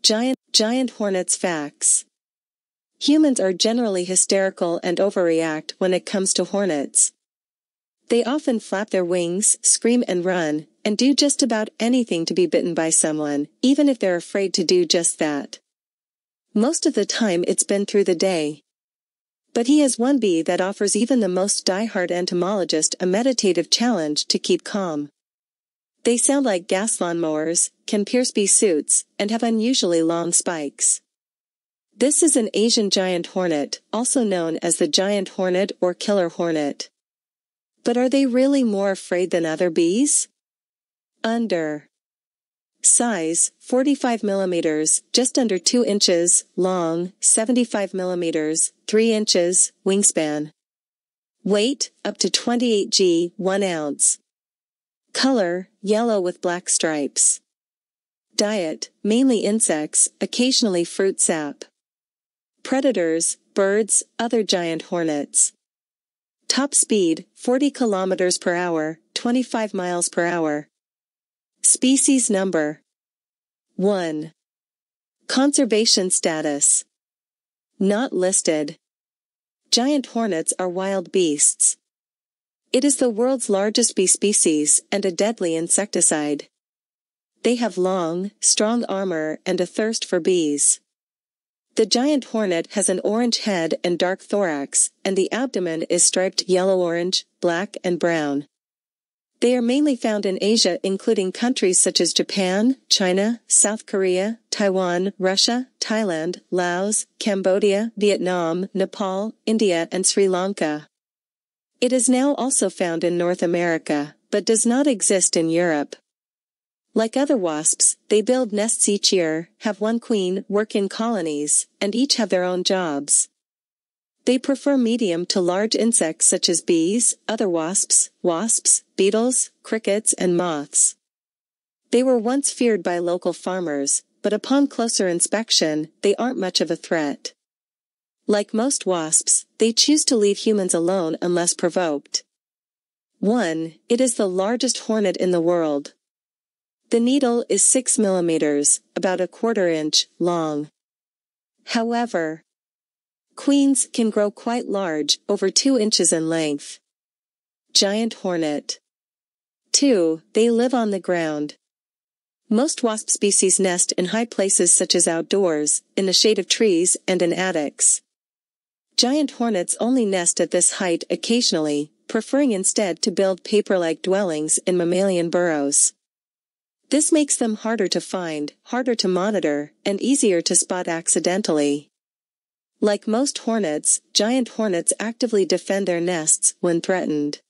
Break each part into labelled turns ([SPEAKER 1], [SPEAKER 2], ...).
[SPEAKER 1] Giant hornets facts. Humans are generally hysterical and overreact when it comes to hornets. They often flap their wings, scream and run, and do just about anything to be bitten by someone, even if they're afraid to do just that. Most of the time it's been through the day. But he has one bee that offers even the most diehard entomologist a meditative challenge to keep calm. They sound like gas lawnmowers, can pierce bee suits, and have unusually long spikes. This is an Asian giant hornet, also known as the giant hornet or killer hornet. But are they really more afraid than other bees? Under. Size, 45 mm, just under 2 inches, long, 75 mm, 3 inches, wingspan. Weight, up to 28 g, 1 ounce. Color, yellow with black stripes. Diet, mainly insects, occasionally fruit sap. Predators, birds, other giant hornets. Top speed, 40 km per hour, 25 miles per hour. Species number. 1. Conservation status. Not listed. Giant hornets are wild beasts. It is the world's largest bee species and a deadly insecticide. They have long, strong armor and a thirst for bees. The giant hornet has an orange head and dark thorax, and the abdomen is striped yellow-orange, black and brown. They are mainly found in Asia, including countries such as Japan, China, South Korea, Taiwan, Russia, Thailand, Laos, Cambodia, Vietnam, Nepal, India and Sri Lanka. It is now also found in North America, but does not exist in Europe. Like other wasps, they build nests each year, have one queen, work in colonies, and each have their own jobs. They prefer medium to large insects such as bees, other wasps, beetles, crickets and moths. They were once feared by local farmers, but upon closer inspection, they aren't much of a threat. Like most wasps, they choose to leave humans alone unless provoked. 1. It is the largest hornet in the world. The needle is 6 mm, about a quarter inch, long. However, queens can grow quite large, over 2 inches in length. Giant hornet. 2. They live on the ground. Most wasp species nest in high places such as outdoors, in the shade of trees and in attics. Giant hornets only nest at this height occasionally, preferring instead to build paper-like dwellings in mammalian burrows. This makes them harder to find, harder to monitor, and easier to spot accidentally. Like most hornets, giant hornets actively defend their nests when threatened.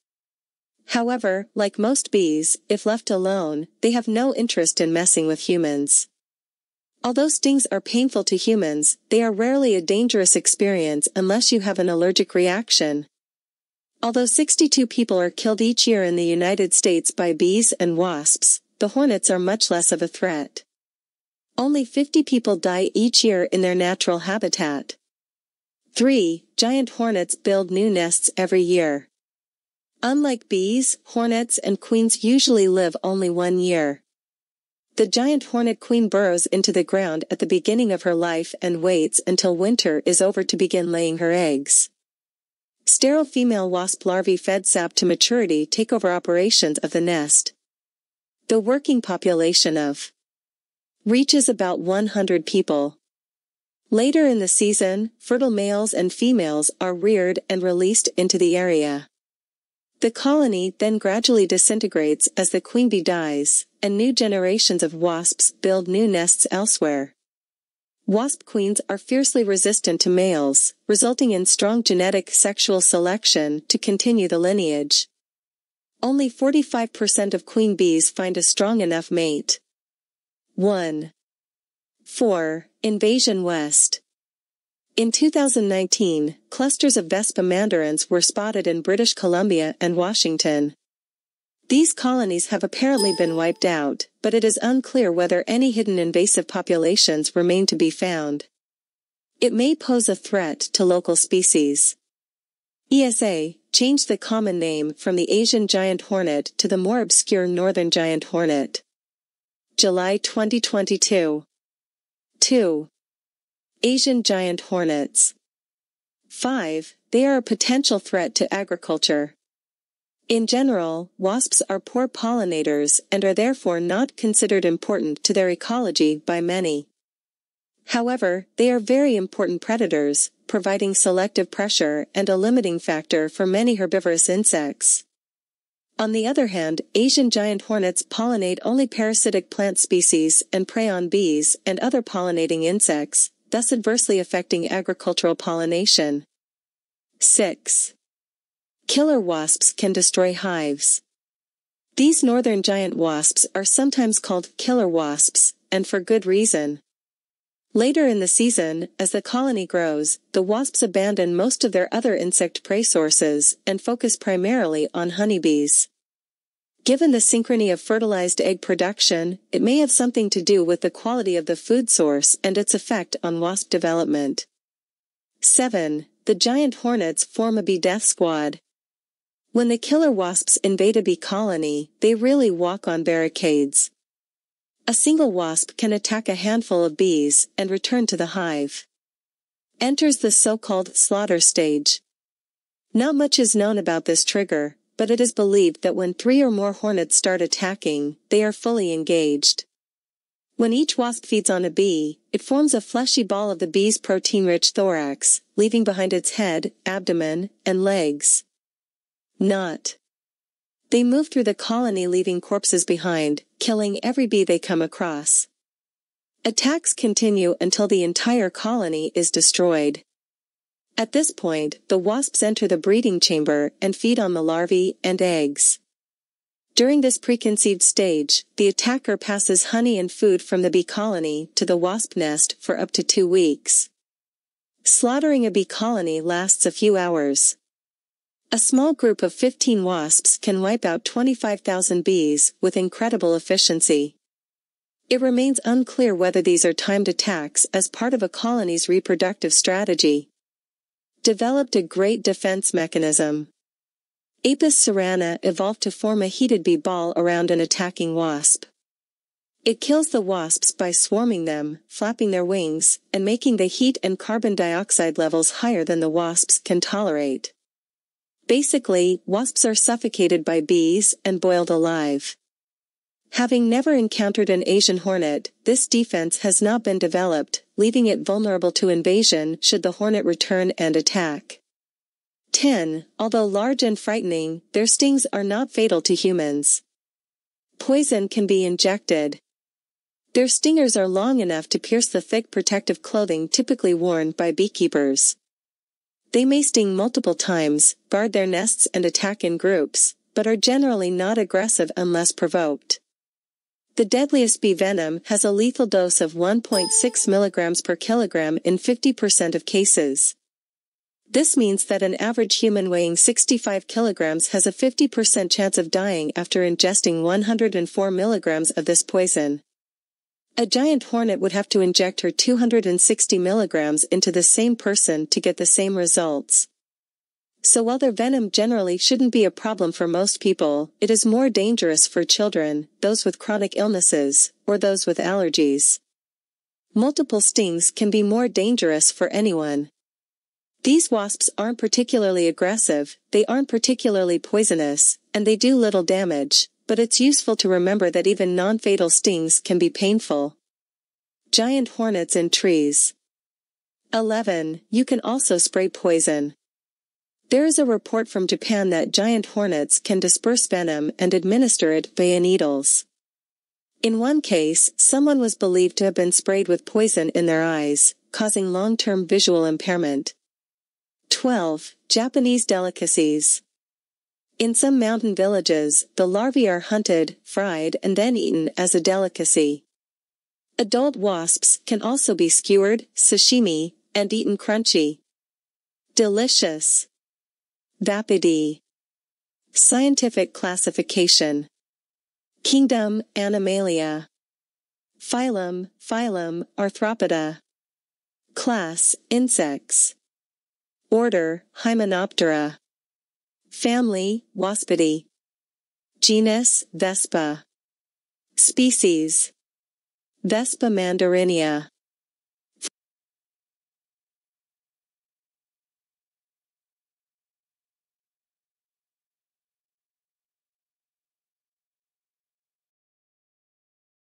[SPEAKER 1] However, like most bees, if left alone, they have no interest in messing with humans. Although stings are painful to humans, they are rarely a dangerous experience unless you have an allergic reaction. Although 62 people are killed each year in the United States by bees and wasps, the hornets are much less of a threat. Only 50 people die each year in their natural habitat. 3. Giant hornets build new nests every year. Unlike bees, hornets and queens usually live only 1 year. The giant hornet queen burrows into the ground at the beginning of her life and waits until winter is over to begin laying her eggs. Sterile female wasp larvae fed sap to maturity take over operations of the nest. The working population of reaches about 100 people. Later in the season, fertile males and females are reared and released into the area. The colony then gradually disintegrates as the queen bee dies, and new generations of wasps build new nests elsewhere. Wasp queens are fiercely resistant to males, resulting in strong genetic sexual selection to continue the lineage. Only 45% of queen bees find a strong enough mate. 1. 4. Invasion West. In 2019, clusters of Vespa mandarins were spotted in British Columbia and Washington. These colonies have apparently been wiped out, but it is unclear whether any hidden invasive populations remain to be found. It may pose a threat to local species. ESA changed the common name from the Asian giant hornet to the more obscure northern giant hornet. July 2022. 2. Asian giant hornets. 5. They are a potential threat to agriculture. In general, wasps are poor pollinators and are therefore not considered important to their ecology by many. However, they are very important predators, providing selective pressure and a limiting factor for many herbivorous insects. On the other hand, Asian giant hornets pollinate only parasitic plant species and prey on bees and other pollinating insects, thus adversely affecting agricultural pollination. 6. Killer wasps can destroy hives. These northern giant wasps are sometimes called killer wasps, and for good reason. Later in the season, as the colony grows, the wasps abandon most of their other insect prey sources and focus primarily on honeybees. Given the synchrony of fertilized egg production, it may have something to do with the quality of the food source and its effect on wasp development. 7. The giant hornets form a bee death squad. When the killer wasps invade a bee colony, they really walk on barricades. A single wasp can attack a handful of bees and return to the hive. Enters the so-called slaughter stage. Not much is known about this trigger, but it is believed that when 3 or more hornets start attacking, they are fully engaged. When each wasp feeds on a bee, it forms a fleshy ball of the bee's protein-rich thorax, leaving behind its head, abdomen, and legs. Not. They move through the colony leaving corpses behind, killing every bee they come across. Attacks continue until the entire colony is destroyed. At this point, the wasps enter the breeding chamber and feed on the larvae and eggs. During this preconceived stage, the attacker passes honey and food from the bee colony to the wasp nest for up to 2 weeks. Slaughtering a bee colony lasts a few hours. A small group of 15 wasps can wipe out 25,000 bees with incredible efficiency. It remains unclear whether these are timed attacks as part of a colony's reproductive strategy. Developed a great defense mechanism. Apis cerana evolved to form a heated bee ball around an attacking wasp. It kills the wasps by swarming them, flapping their wings, and making the heat and carbon dioxide levels higher than the wasps can tolerate. Basically, wasps are suffocated by bees and boiled alive. Having never encountered an Asian hornet, this defense has not been developed, leaving it vulnerable to invasion should the hornet return and attack. 10. Although large and frightening, their stings are not fatal to humans. Poison can be injected. Their stingers are long enough to pierce the thick protective clothing typically worn by beekeepers. They may sting multiple times, guard their nests and attack in groups, but are generally not aggressive unless provoked. The deadliest bee venom has a lethal dose of 1.6 mg per kilogram in 50% of cases. This means that an average human weighing 65 kilograms has a 50% chance of dying after ingesting 104 milligrams of this poison. A giant hornet would have to inject her 260 milligrams into the same person to get the same results. So while their venom generally shouldn't be a problem for most people, it is more dangerous for children, those with chronic illnesses, or those with allergies. Multiple stings can be more dangerous for anyone. These wasps aren't particularly aggressive, they aren't particularly poisonous, and they do little damage, but it's useful to remember that even non-fatal stings can be painful. Giant hornets in trees. 11. You can also spray poison. There is a report from Japan that giant hornets can disperse venom and administer it via needles. In one case, someone was believed to have been sprayed with poison in their eyes, causing long-term visual impairment. 12. Japanese delicacies. In some mountain villages, the larvae are hunted, fried, and then eaten as a delicacy. Adult wasps can also be skewered, sashimi, and eaten crunchy. Delicious. Vapidae. Scientific classification. Kingdom, Animalia. Phylum, Arthropoda. Class, Insects. Order, Hymenoptera. Family, Waspidae. Genus, Vespa. Species. Vespa mandarinia.